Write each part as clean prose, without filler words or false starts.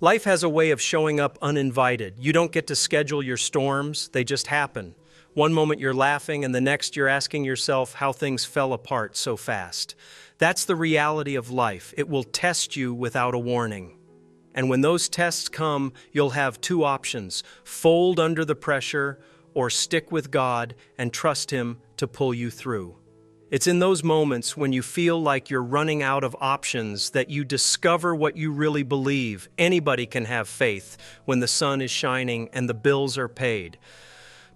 Life has a way of showing up uninvited. You don't get to schedule your storms, they just happen. One moment you're laughing, and the next you're asking yourself how things fell apart so fast. That's the reality of life. It will test you without a warning. And when those tests come, you'll have two options: fold under the pressure or stick with God and trust Him to pull you through. It's in those moments when you feel like you're running out of options that you discover what you really believe. Anybody can have faith when the sun is shining and the bills are paid.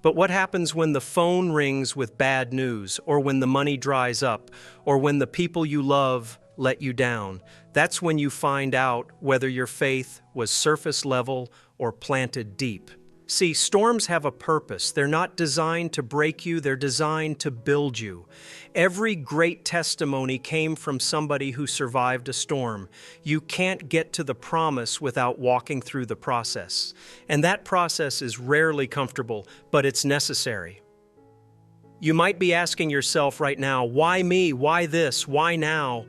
But what happens when the phone rings with bad news, or when the money dries up, or when the people you love let you down? That's when you find out whether your faith was surface level or planted deep. See, storms have a purpose. They're not designed to break you, they're designed to build you. Every great testimony came from somebody who survived a storm. You can't get to the promise without walking through the process. And that process is rarely comfortable, but it's necessary. You might be asking yourself right now, why me? Why this? Why now?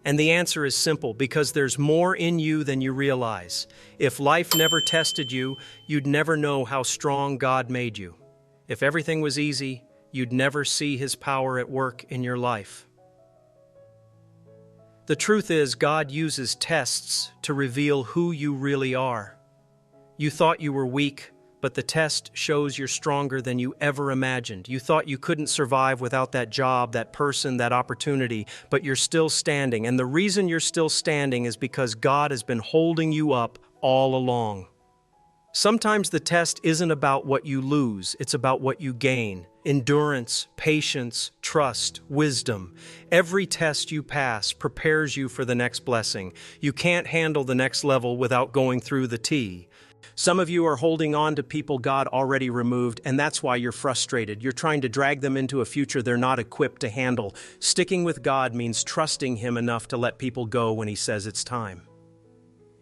And the answer is simple: because there's more in you than you realize. If life never tested you, you'd never know how strong God made you. If everything was easy, you'd never see His power at work in your life. The truth is, God uses tests to reveal who you really are. You thought you were weak, but the test shows you're stronger than you ever imagined. You thought you couldn't survive without that job, that person, that opportunity, but you're still standing. And the reason you're still standing is because God has been holding you up all along. Sometimes the test isn't about what you lose, it's about what you gain. Endurance, patience, trust, wisdom. Every test you pass prepares you for the next blessing. You can't handle the next level without going through the T. Some of you are holding on to people God already removed, and that's why you're frustrated. You're trying to drag them into a future they're not equipped to handle. Sticking with God means trusting Him enough to let people go when He says it's time.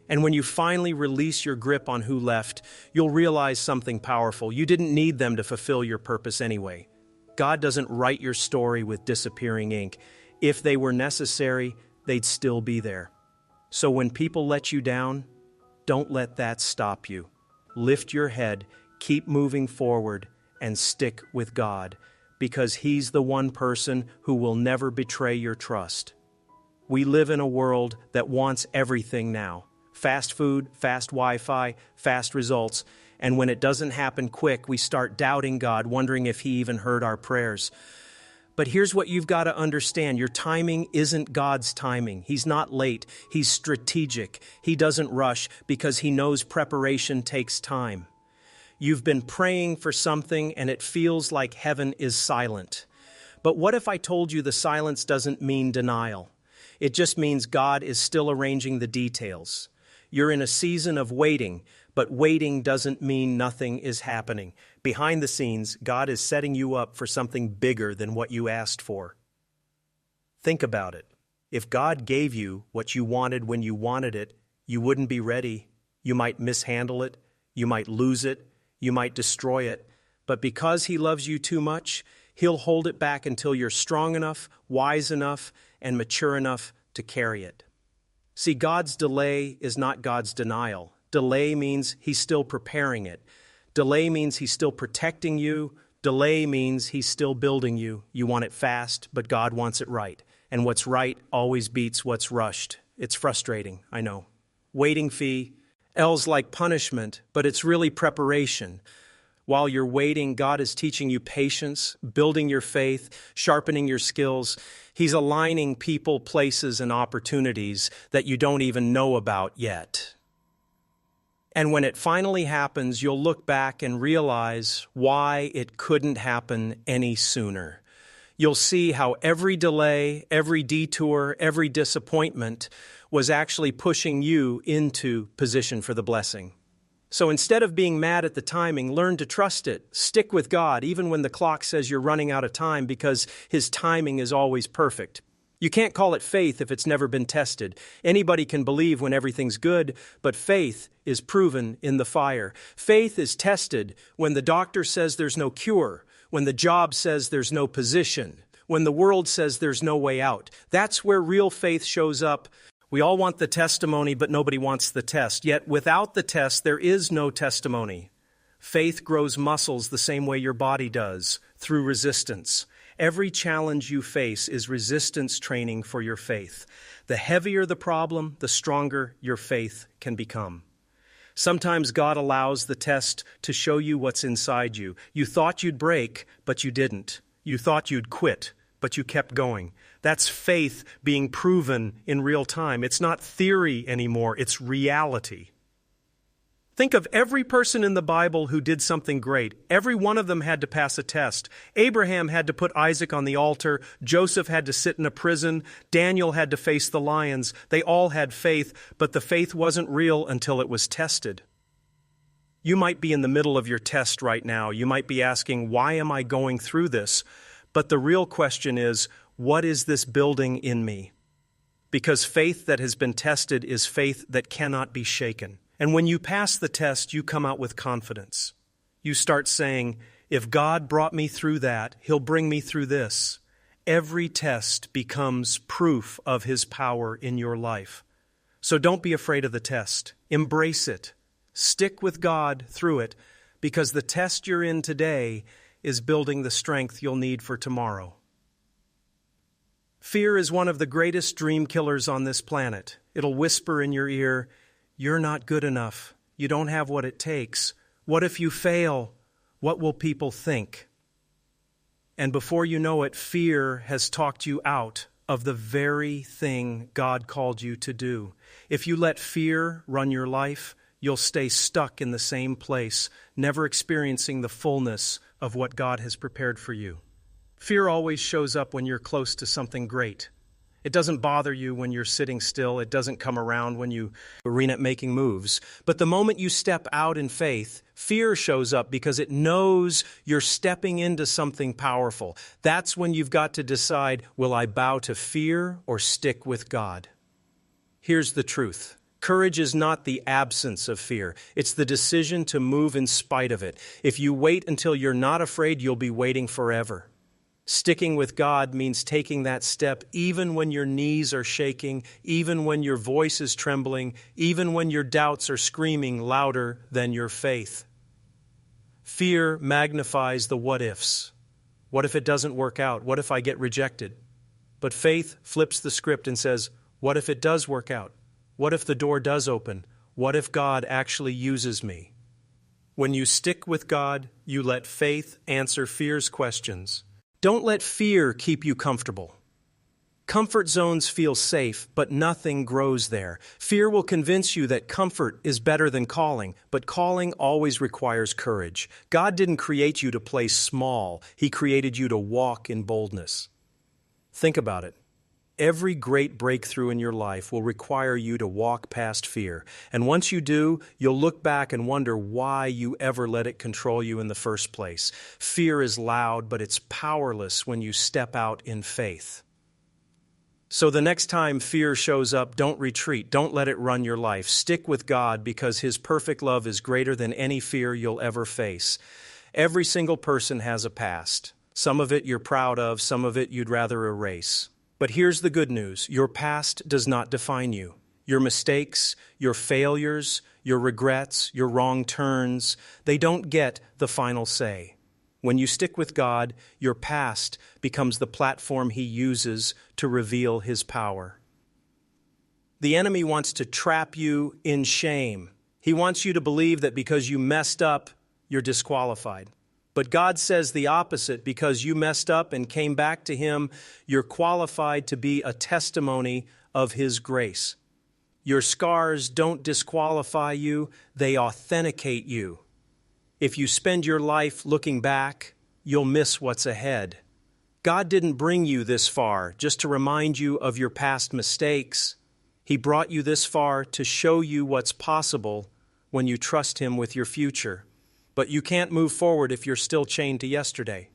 And when you finally release your grip on who left, you'll realize something powerful. You didn't need them to fulfill your purpose anyway. God doesn't write your story with disappearing ink. If they were necessary, they'd still be there. So when people let you down, don't let that stop you. Lift your head, keep moving forward, and stick with God, because He's the one person who will never betray your trust. We live in a world that wants everything now. Fast food, fast Wi-Fi, fast results. And when it doesn't happen quick, we start doubting God, wondering if He even heard our prayers. But here's what you've got to understand. Your timing isn't God's timing. He's not late. He's strategic. He doesn't rush because He knows preparation takes time. You've been praying for something and it feels like heaven is silent. But what if I told you the silence doesn't mean denial? It just means God is still arranging the details. You're in a season of waiting, but waiting doesn't mean nothing is happening. Behind the scenes, God is setting you up for something bigger than what you asked for. Think about it. If God gave you what you wanted when you wanted it, you wouldn't be ready. You might mishandle it. You might lose it. You might destroy it. But because He loves you too much, He'll hold it back until you're strong enough, wise enough, and mature enough to carry it. See, God's delay is not God's denial. Delay means He's still preparing it. Delay means He's still protecting you. Delay means He's still building you. You want it fast, but God wants it right. And what's right always beats what's rushed. It's frustrating, I know. Waiting fee, L's like punishment, but it's really preparation. While you're waiting, God is teaching you patience, building your faith, sharpening your skills. He's aligning people, places, and opportunities that you don't even know about yet. And when it finally happens, you'll look back and realize why it couldn't happen any sooner. You'll see how every delay, every detour, every disappointment was actually pushing you into position for the blessing. So instead of being mad at the timing, learn to trust it. Stick with God even when the clock says you're running out of time, because His timing is always perfect. You can't call it faith if it's never been tested. Anybody can believe when everything's good, but faith is proven in the fire. Faith is tested when the doctor says there's no cure, when the job says there's no position, when the world says there's no way out. That's where real faith shows up, We all want the testimony, but nobody wants the test. Yet without the test, there is no testimony. Faith grows muscles the same way your body does, through resistance. Every challenge you face is resistance training for your faith. The heavier the problem, the stronger your faith can become. Sometimes God allows the test to show you what's inside you. You thought you'd break, but you didn't. You thought you'd quit, but you kept going. That's faith being proven in real time. It's not theory anymore, it's reality. Think of every person in the Bible who did something great. Every one of them had to pass a test. Abraham had to put Isaac on the altar. Joseph had to sit in a prison. Daniel had to face the lions. They all had faith, but the faith wasn't real until it was tested. You might be in the middle of your test right now. You might be asking, why am I going through this? But the real question is, what is this building in me? Because faith that has been tested is faith that cannot be shaken. And when you pass the test, you come out with confidence. You start saying, if God brought me through that, He'll bring me through this. Every test becomes proof of His power in your life. So don't be afraid of the test. Embrace it. Stick with God through it, because the test you're in today is building the strength you'll need for tomorrow. Fear is one of the greatest dream killers on this planet. It'll whisper in your ear, "You're not good enough. You don't have what it takes. What if you fail? What will people think?" And before you know it, fear has talked you out of the very thing God called you to do. If you let fear run your life, you'll stay stuck in the same place, never experiencing the fullness of what God has prepared for you. Fear always shows up when you're close to something great. It doesn't bother you when you're sitting still. It doesn't come around when you arena making moves. But the moment you step out in faith, fear shows up because it knows you're stepping into something powerful. That's when you've got to decide, will I bow to fear or stick with God? Here's the truth. Courage is not the absence of fear. It's the decision to move in spite of it. If you wait until you're not afraid, you'll be waiting forever. Sticking with God means taking that step even when your knees are shaking, even when your voice is trembling, even when your doubts are screaming louder than your faith. Fear magnifies the what-ifs. What if it doesn't work out? What if I get rejected? But faith flips the script and says, what if it does work out? What if the door does open? What if God actually uses me? When you stick with God, you let faith answer fear's questions. Don't let fear keep you comfortable. Comfort zones feel safe, but nothing grows there. Fear will convince you that comfort is better than calling, but calling always requires courage. God didn't create you to play small. He created you to walk in boldness. Think about it. Every great breakthrough in your life will require you to walk past fear. And once you do, you'll look back and wonder why you ever let it control you in the first place. Fear is loud, but it's powerless when you step out in faith. So the next time fear shows up, don't retreat. Don't let it run your life. Stick with God because His perfect love is greater than any fear you'll ever face. Every single person has a past. Some of it you're proud of, some of it you'd rather erase. But here's the good news. Your past does not define you. Your mistakes, your failures, your regrets, your wrong turns, they don't get the final say. When you stick with God, your past becomes the platform He uses to reveal His power. The enemy wants to trap you in shame. He wants you to believe that because you messed up, you're disqualified. But God says the opposite. Because you messed up and came back to Him, you're qualified to be a testimony of His grace. Your scars don't disqualify you, they authenticate you. If you spend your life looking back, you'll miss what's ahead. God didn't bring you this far just to remind you of your past mistakes. He brought you this far to show you what's possible when you trust Him with your future. But you can't move forward if you're still chained to yesterday.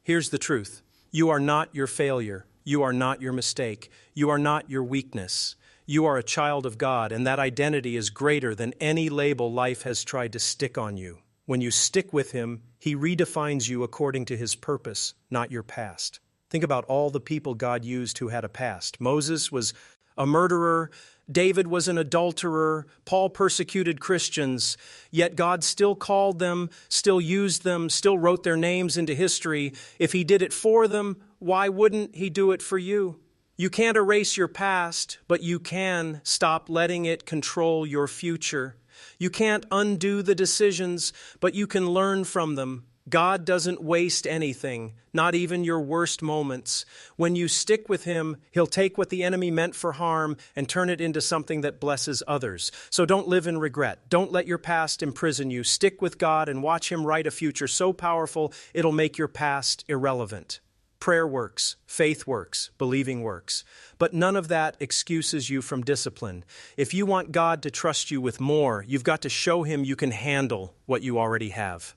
Here's the truth. You are not your failure. You are not your mistake. You are not your weakness. You are a child of God, and that identity is greater than any label life has tried to stick on you. When you stick with Him, He redefines you according to His purpose, not your past. Think about all the people God used who had a past. Moses was a murderer. David was an adulterer. Paul persecuted Christians. Yet God still called them, still used them, still wrote their names into history. If He did it for them, why wouldn't He do it for you? You can't erase your past, but you can stop letting it control your future. You can't undo the decisions, but you can learn from them. God doesn't waste anything, not even your worst moments. When you stick with Him, He'll take what the enemy meant for harm and turn it into something that blesses others. So don't live in regret. Don't let your past imprison you. Stick with God and watch Him write a future so powerful it'll make your past irrelevant. Prayer works, faith works, believing works, but none of that excuses you from discipline. If you want God to trust you with more, you've got to show Him you can handle what you already have.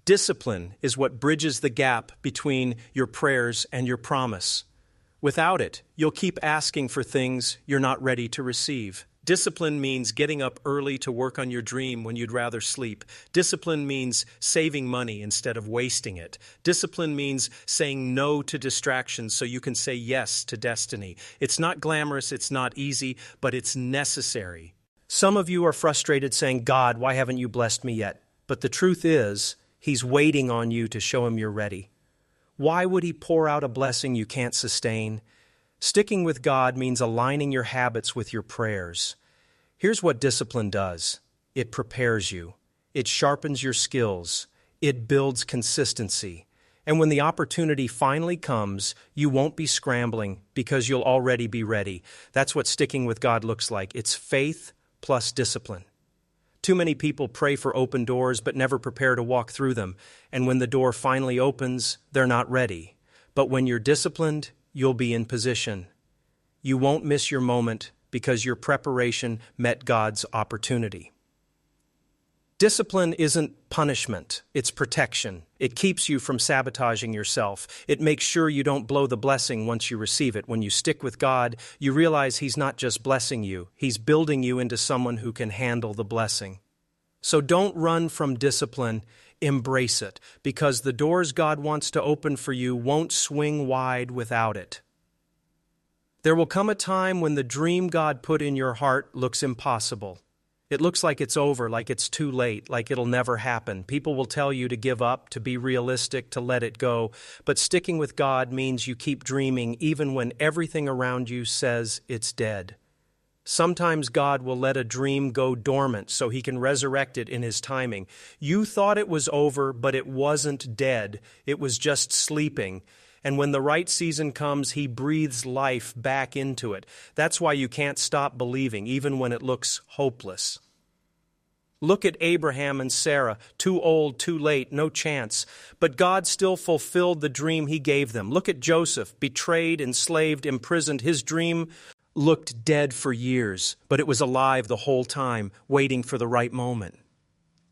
Discipline is what bridges the gap between your prayers and your promise. Without it, you'll keep asking for things you're not ready to receive. Discipline means getting up early to work on your dream when you'd rather sleep. Discipline means saving money instead of wasting it. Discipline means saying no to distractions so you can say yes to destiny. It's not glamorous, it's not easy, but it's necessary. Some of you are frustrated saying, "God, why haven't you blessed me yet?" But the truth is, He's waiting on you to show Him you're ready. Why would He pour out a blessing you can't sustain? Sticking with God means aligning your habits with your prayers. Here's what discipline does. It prepares you. It sharpens your skills. It builds consistency. And when the opportunity finally comes, you won't be scrambling because you'll already be ready. That's what sticking with God looks like. It's faith plus discipline. Too many people pray for open doors but never prepare to walk through them. And when the door finally opens, they're not ready. But when you're disciplined, you'll be in position. You won't miss your moment because your preparation met God's opportunity. Discipline isn't punishment, it's protection. It keeps you from sabotaging yourself. It makes sure you don't blow the blessing once you receive it. When you stick with God, you realize He's not just blessing you, He's building you into someone who can handle the blessing. So don't run from discipline, embrace it, because the doors God wants to open for you won't swing wide without it. There will come a time when the dream God put in your heart looks impossible. It looks like it's over, like it's too late, like it'll never happen. People will tell you to give up, to be realistic, to let it go. But sticking with God means you keep dreaming even when everything around you says it's dead. Sometimes God will let a dream go dormant so He can resurrect it in His timing. You thought it was over, but it wasn't dead. It was just sleeping. And when the right season comes, He breathes life back into it. That's why you can't stop believing, even when it looks hopeless. Look at Abraham and Sarah, too old, too late, no chance. But God still fulfilled the dream He gave them. Look at Joseph, betrayed, enslaved, imprisoned. His dream looked dead for years, but it was alive the whole time, waiting for the right moment.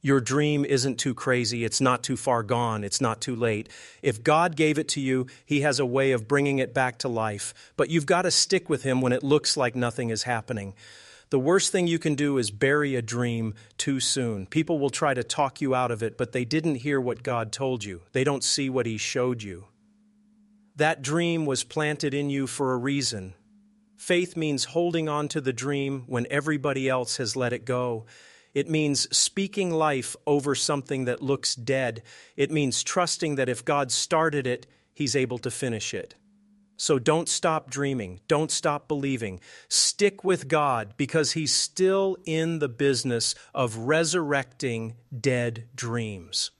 Your dream isn't too crazy, it's not too far gone, it's not too late. If God gave it to you, He has a way of bringing it back to life. But you've got to stick with Him when it looks like nothing is happening. The worst thing you can do is bury a dream too soon. People will try to talk you out of it, but they didn't hear what God told you. They don't see what He showed you. That dream was planted in you for a reason. Faith means holding on to the dream when everybody else has let it go. It means speaking life over something that looks dead. It means trusting that if God started it, He's able to finish it. So don't stop dreaming. Don't stop believing. Stick with God because He's still in the business of resurrecting dead dreams.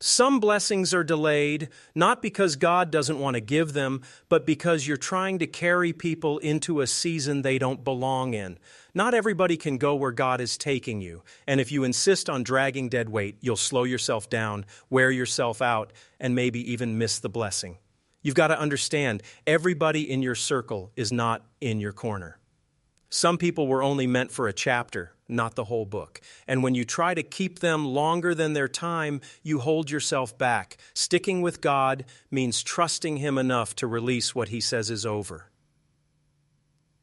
Some blessings are delayed, not because God doesn't want to give them, but because you're trying to carry people into a season they don't belong in. Not everybody can go where God is taking you, and if you insist on dragging dead weight, you'll slow yourself down, wear yourself out, and maybe even miss the blessing. You've got to understand, everybody in your circle is not in your corner. Some people were only meant for a chapter, not the whole book. And when you try to keep them longer than their time, you hold yourself back. Sticking with God means trusting Him enough to release what He says is over.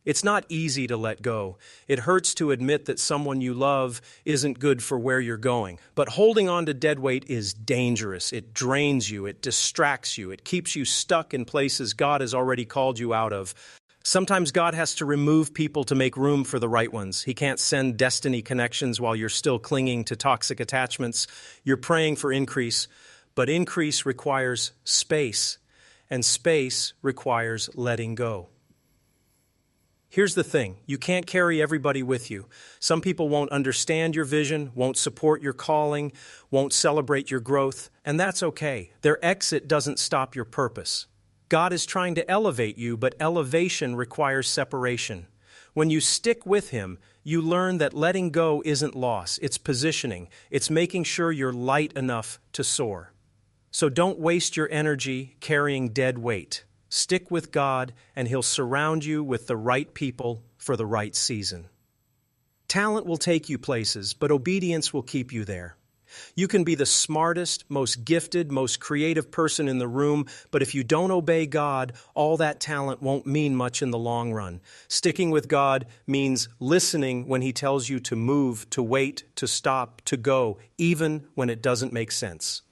It's not easy to let go. It hurts to admit that someone you love isn't good for where you're going. But holding on to dead weight is dangerous. It drains you. It distracts you. It keeps you stuck in places God has already called you out of. Sometimes God has to remove people to make room for the right ones. He can't send destiny connections while you're still clinging to toxic attachments. You're praying for increase, but increase requires space, and space requires letting go. Here's the thing, you can't carry everybody with you. Some people won't understand your vision, won't support your calling, won't celebrate your growth, and that's okay. Their exit doesn't stop your purpose. God is trying to elevate you, but elevation requires separation. When you stick with Him, you learn that letting go isn't loss, it's positioning. It's making sure you're light enough to soar. So don't waste your energy carrying dead weight. Stick with God, and He'll surround you with the right people for the right season. Talent will take you places, but obedience will keep you there. You can be the smartest, most gifted, most creative person in the room, but if you don't obey God, all that talent won't mean much in the long run. Sticking with God means listening when He tells you to move, to wait, to stop, to go, even when it doesn't make sense.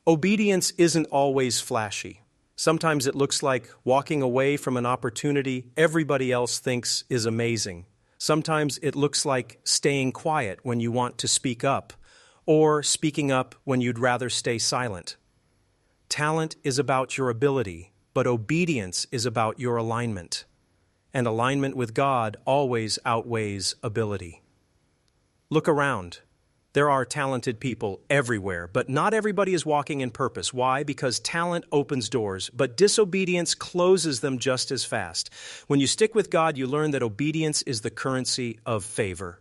Obedience isn't always flashy. Sometimes it looks like walking away from an opportunity everybody else thinks is amazing. Sometimes it looks like staying quiet when you want to speak up, or speaking up when you'd rather stay silent. Talent is about your ability, but obedience is about your alignment. And alignment with God always outweighs ability. Look around. There are talented people everywhere, but not everybody is walking in purpose. Why? Because talent opens doors, but disobedience closes them just as fast. When you stick with God, you learn that obedience is the currency of favor.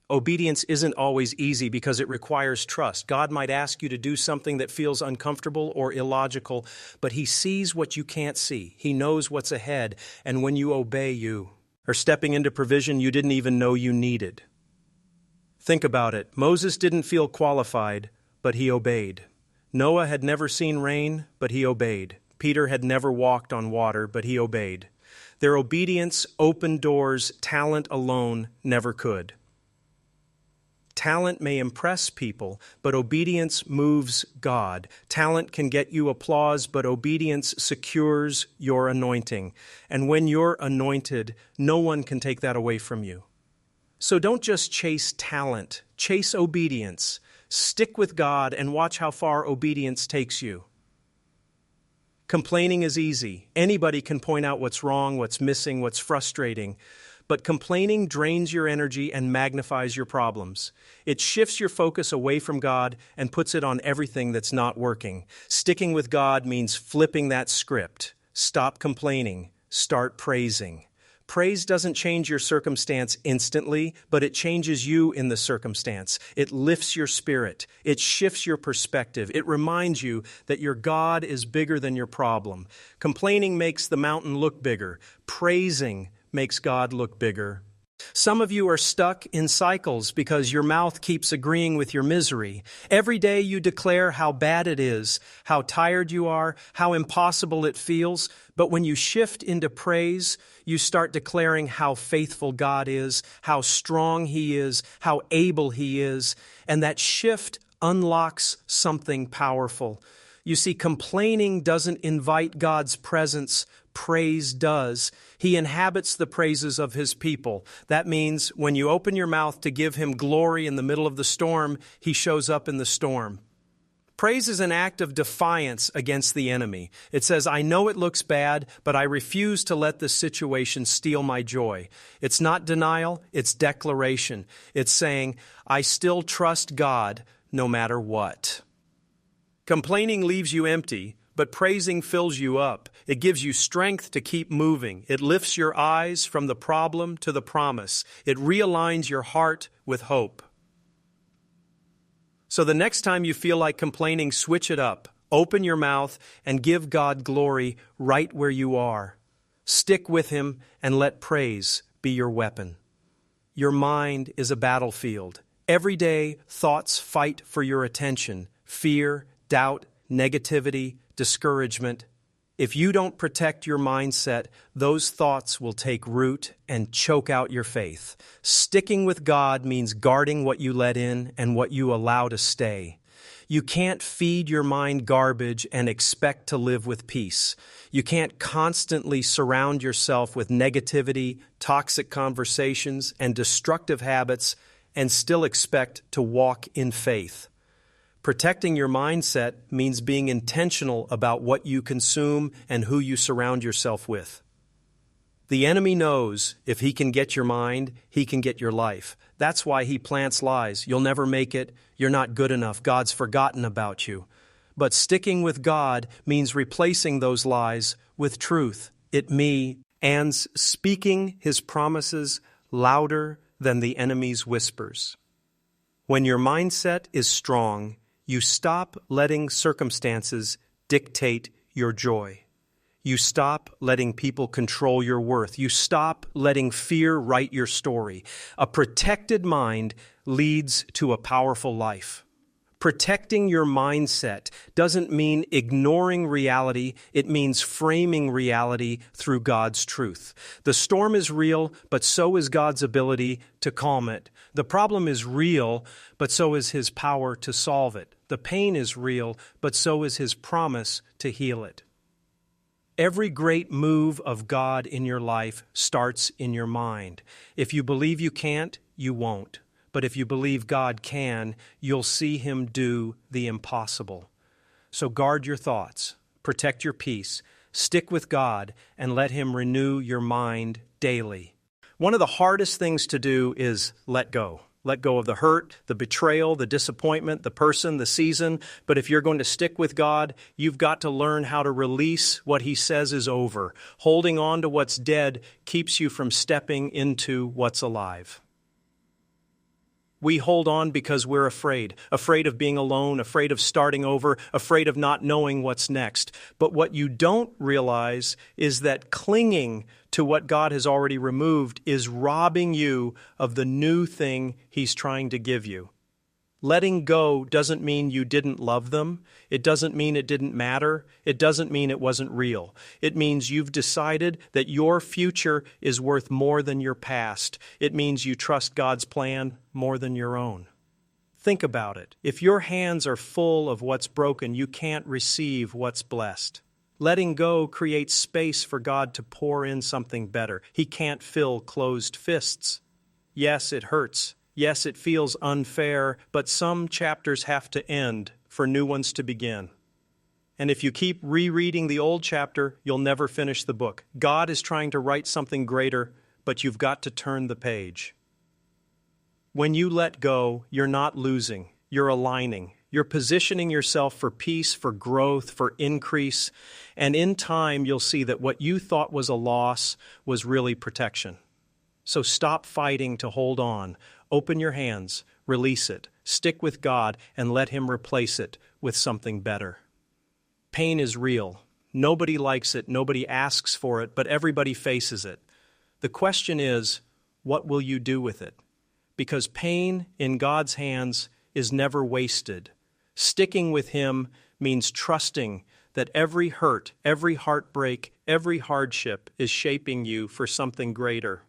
Obedience isn't always easy because it requires trust. God might ask you to do something that feels uncomfortable or illogical, but He sees what you can't see. He knows what's ahead, and when you obey, you are stepping into provision you didn't even know you needed. Think about it. Moses didn't feel qualified, but he obeyed. Noah had never seen rain, but he obeyed. Peter had never walked on water, but he obeyed. Their obedience opened doors talent alone never could. Talent may impress people, but obedience moves God. Talent can get you applause, but obedience secures your anointing. And when you're anointed, no one can take that away from you. So don't just chase talent, chase obedience. Stick with God and watch how far obedience takes you. Complaining is easy. Anybody can point out what's wrong, what's missing, what's frustrating. But complaining drains your energy and magnifies your problems. It shifts your focus away from God and puts it on everything that's not working. Sticking with God means flipping that script. Stop complaining. Start praising. Praise doesn't change your circumstance instantly, but it changes you in the circumstance. It lifts your spirit. It shifts your perspective. It reminds you that your God is bigger than your problem. Complaining makes the mountain look bigger. Praising makes God look bigger. Some of you are stuck in cycles because your mouth keeps agreeing with your misery. Every day you declare how bad it is, how tired you are, how impossible it feels. But when you shift into praise, you start declaring how faithful God is, how strong He is, how able He is. And that shift unlocks something powerful. You see, complaining doesn't invite God's presence. Praise does. He inhabits the praises of His people. That means when you open your mouth to give Him glory in the middle of the storm, He shows up in the storm. Praise is an act of defiance against the enemy. It says, I know it looks bad, but I refuse to let this situation steal my joy. It's not denial, it's declaration. It's saying, I still trust God no matter what. Complaining leaves you empty, but praising fills you up. It gives you strength to keep moving. It lifts your eyes from the problem to the promise. It realigns your heart with hope. So the next time you feel like complaining, switch it up. Open your mouth and give God glory right where you are. Stick with Him and let praise be your weapon. Your mind is a battlefield. Every day, thoughts fight for your attention. Fear, doubt, negativity, discouragement. If you don't protect your mindset, those thoughts will take root and choke out your faith. Sticking with God means guarding what you let in and what you allow to stay. You can't feed your mind garbage and expect to live with peace. You can't constantly surround yourself with negativity, toxic conversations, and destructive habits and still expect to walk in faith. Protecting your mindset means being intentional about what you consume and who you surround yourself with. The enemy knows if he can get your mind, he can get your life. That's why he plants lies. You'll never make it. You're not good enough. God's forgotten about you. But sticking with God means replacing those lies with truth. It means speaking his promises louder than the enemy's whispers. When your mindset is strong, you stop letting circumstances dictate your joy. You stop letting people control your worth. You stop letting fear write your story. A protected mind leads to a powerful life. Protecting your mindset doesn't mean ignoring reality. It means framing reality through God's truth. The storm is real, but so is God's ability to calm it. The problem is real, but so is His power to solve it. The pain is real, but so is His promise to heal it. Every great move of God in your life starts in your mind. If you believe you can't, you won't. But if you believe God can, you'll see Him do the impossible. So guard your thoughts, protect your peace, stick with God, and let Him renew your mind daily. One of the hardest things to do is let go. Let go of the hurt, the betrayal, the disappointment, the person, the season. But if you're going to stick with God, you've got to learn how to release what He says is over. Holding on to what's dead keeps you from stepping into what's alive. We hold on because we're afraid of being alone, afraid of starting over, afraid of not knowing what's next. But what you don't realize is that clinging to what God has already removed is robbing you of the new thing He's trying to give you. Letting go doesn't mean you didn't love them. It doesn't mean it didn't matter. It doesn't mean it wasn't real. It means you've decided that your future is worth more than your past. It means you trust God's plan more than your own. Think about it. If your hands are full of what's broken, you can't receive what's blessed. Letting go creates space for God to pour in something better. He can't fill closed fists. Yes, it hurts. Yes, it feels unfair, but some chapters have to end for new ones to begin. And if you keep rereading the old chapter, you'll never finish the book. God is trying to write something greater, but you've got to turn the page. When you let go, you're not losing, you're aligning. You're positioning yourself for peace, for growth, for increase, and in time you'll see that what you thought was a loss was really protection. So stop fighting to hold on. Open your hands, release it, stick with God, and let Him replace it with something better. Pain is real. Nobody likes it, nobody asks for it, but everybody faces it. The question is, what will you do with it? Because pain in God's hands is never wasted. Sticking with Him means trusting that every hurt, every heartbreak, every hardship is shaping you for something greater.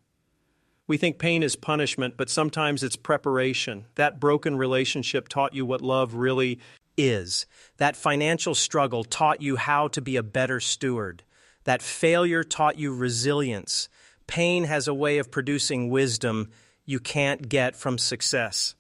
We think pain is punishment, but sometimes it's preparation. That broken relationship taught you what love really is. That financial struggle taught you how to be a better steward. That failure taught you resilience. Pain has a way of producing wisdom you can't get from success.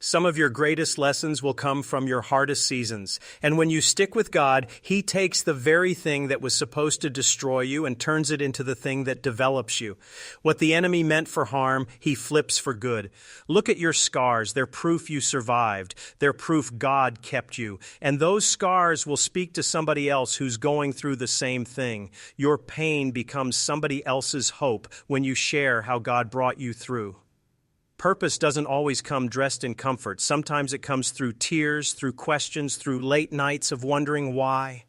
Some of your greatest lessons will come from your hardest seasons. And when you stick with God, He takes the very thing that was supposed to destroy you and turns it into the thing that develops you. What the enemy meant for harm, He flips for good. Look at your scars. They're proof you survived. They're proof God kept you. And those scars will speak to somebody else who's going through the same thing. Your pain becomes somebody else's hope when you share how God brought you through. Purpose doesn't always come dressed in comfort. Sometimes it comes through tears, through questions, through late nights of wondering why.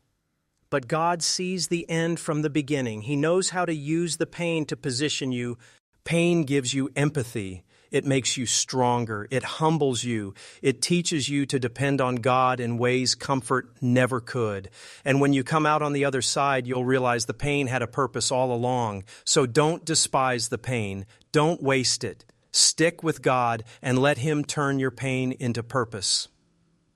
But God sees the end from the beginning. He knows how to use the pain to position you. Pain gives you empathy. It makes you stronger. It humbles you. It teaches you to depend on God in ways comfort never could. And when you come out on the other side, you'll realize the pain had a purpose all along. So don't despise the pain. Don't waste it. Stick with God and let Him turn your pain into purpose.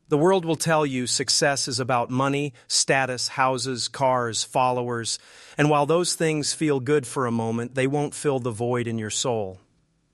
The world will tell you success is about money, status, houses, cars, followers, and while those things feel good for a moment, they won't fill the void in your soul.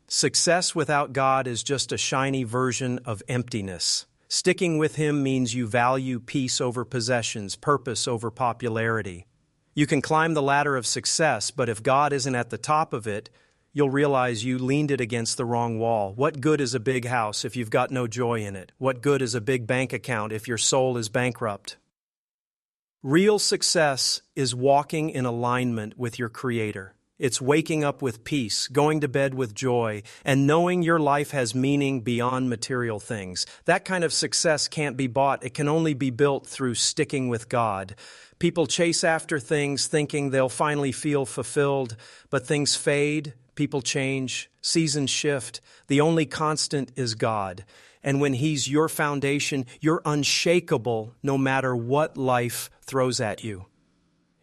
Success without God is just a shiny version of emptiness. Sticking with Him means you value peace over possessions, purpose over popularity. You can climb the ladder of success, but if God isn't at the top of it, you'll realize you leaned it against the wrong wall. What good is a big house if you've got no joy in it? What good is a big bank account if your soul is bankrupt? Real success is walking in alignment with your Creator. It's waking up with peace, going to bed with joy, and knowing your life has meaning beyond material things. That kind of success can't be bought. It can only be built through sticking with God. People chase after things thinking they'll finally feel fulfilled, but things fade. People change, seasons shift. The only constant is God. And when He's your foundation, you're unshakable no matter what life throws at you.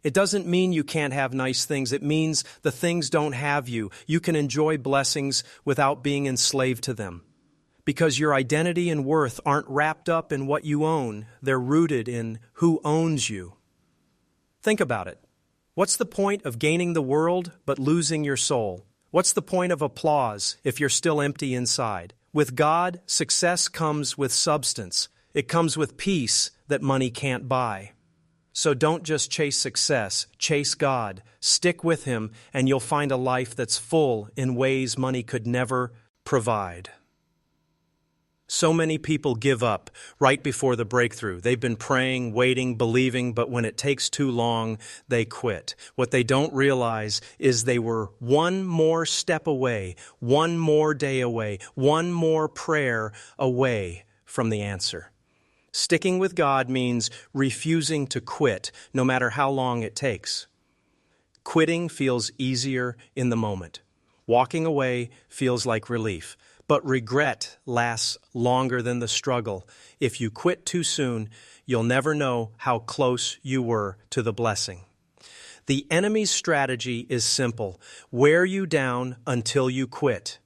It doesn't mean you can't have nice things. It means the things don't have you. You can enjoy blessings without being enslaved to them. Because your identity and worth aren't wrapped up in what you own. They're rooted in who owns you. Think about it. What's the point of gaining the world but losing your soul? What's the point of applause if you're still empty inside? With God, success comes with substance. It comes with peace that money can't buy. So don't just chase success, chase God. Stick with Him, and you'll find a life that's full in ways money could never provide. So many people give up right before the breakthrough. They've been praying, waiting, believing, but when it takes too long, they quit. What they don't realize is they were one more step away, one more day away, one more prayer away from the answer. Sticking with God means refusing to quit, no matter how long it takes. Quitting feels easier in the moment. Walking away feels like relief. But regret lasts longer than the struggle. If you quit too soon, you'll never know how close you were to the blessing. The enemy's strategy is simple. Wear you down until you quit.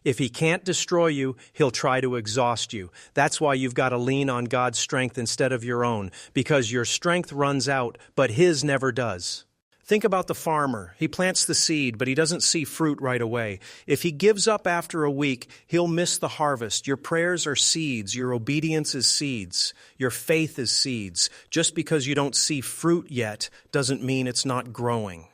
If he can't destroy you, he'll try to exhaust you. That's why you've got to lean on God's strength instead of your own, because your strength runs out, but His never does. Think about the farmer. He plants the seed, but he doesn't see fruit right away. If he gives up after a week, he'll miss the harvest. Your prayers are seeds. Your obedience is seeds. Your faith is seeds. Just because you don't see fruit yet doesn't mean it's not growing.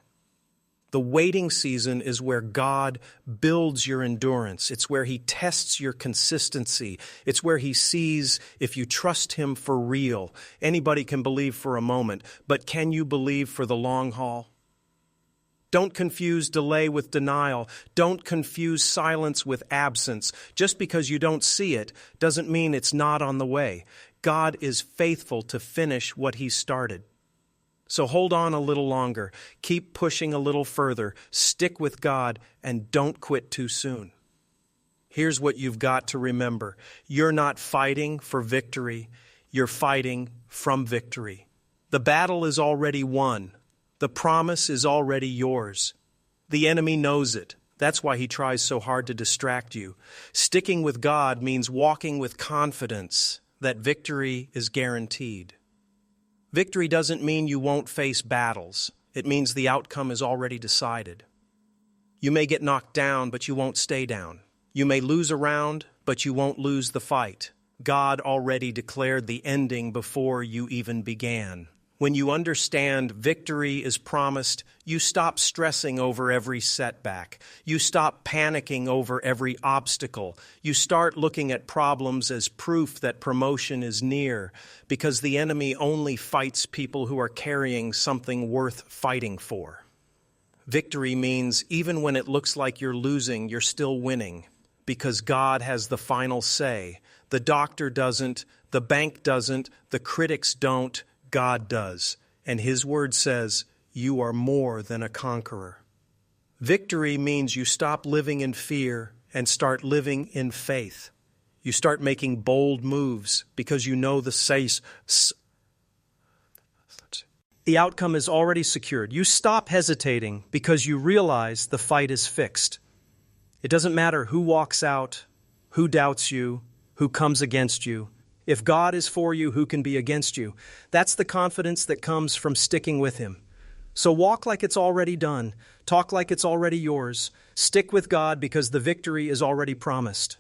The waiting season is where God builds your endurance. It's where He tests your consistency. It's where He sees if you trust Him for real. Anybody can believe for a moment, but can you believe for the long haul? Don't confuse delay with denial. Don't confuse silence with absence. Just because you don't see it doesn't mean it's not on the way. God is faithful to finish what He started. So hold on a little longer, keep pushing a little further, stick with God, and don't quit too soon. Here's what you've got to remember. You're not fighting for victory, you're fighting from victory. The battle is already won. The promise is already yours. The enemy knows it. That's why he tries so hard to distract you. Sticking with God means walking with confidence that victory is guaranteed. Victory doesn't mean you won't face battles. It means the outcome is already decided. You may get knocked down, but you won't stay down. You may lose a round, but you won't lose the fight. God already declared the ending before you even began. When you understand victory is promised, you stop stressing over every setback. You stop panicking over every obstacle. You start looking at problems as proof that promotion is near, because the enemy only fights people who are carrying something worth fighting for. Victory means even when it looks like you're losing, you're still winning, because God has the final say. The doctor doesn't, the bank doesn't, the critics don't, God does, and His word says, you are more than a conqueror. Victory means you stop living in fear and start living in faith. You start making bold moves because you know the outcome is already secured. You stop hesitating because you realize the fight is fixed. It doesn't matter who walks out, who doubts you, who comes against you. If God is for you, who can be against you? That's the confidence that comes from sticking with Him. So walk like it's already done. Talk like it's already yours. Stick with God because the victory is already promised.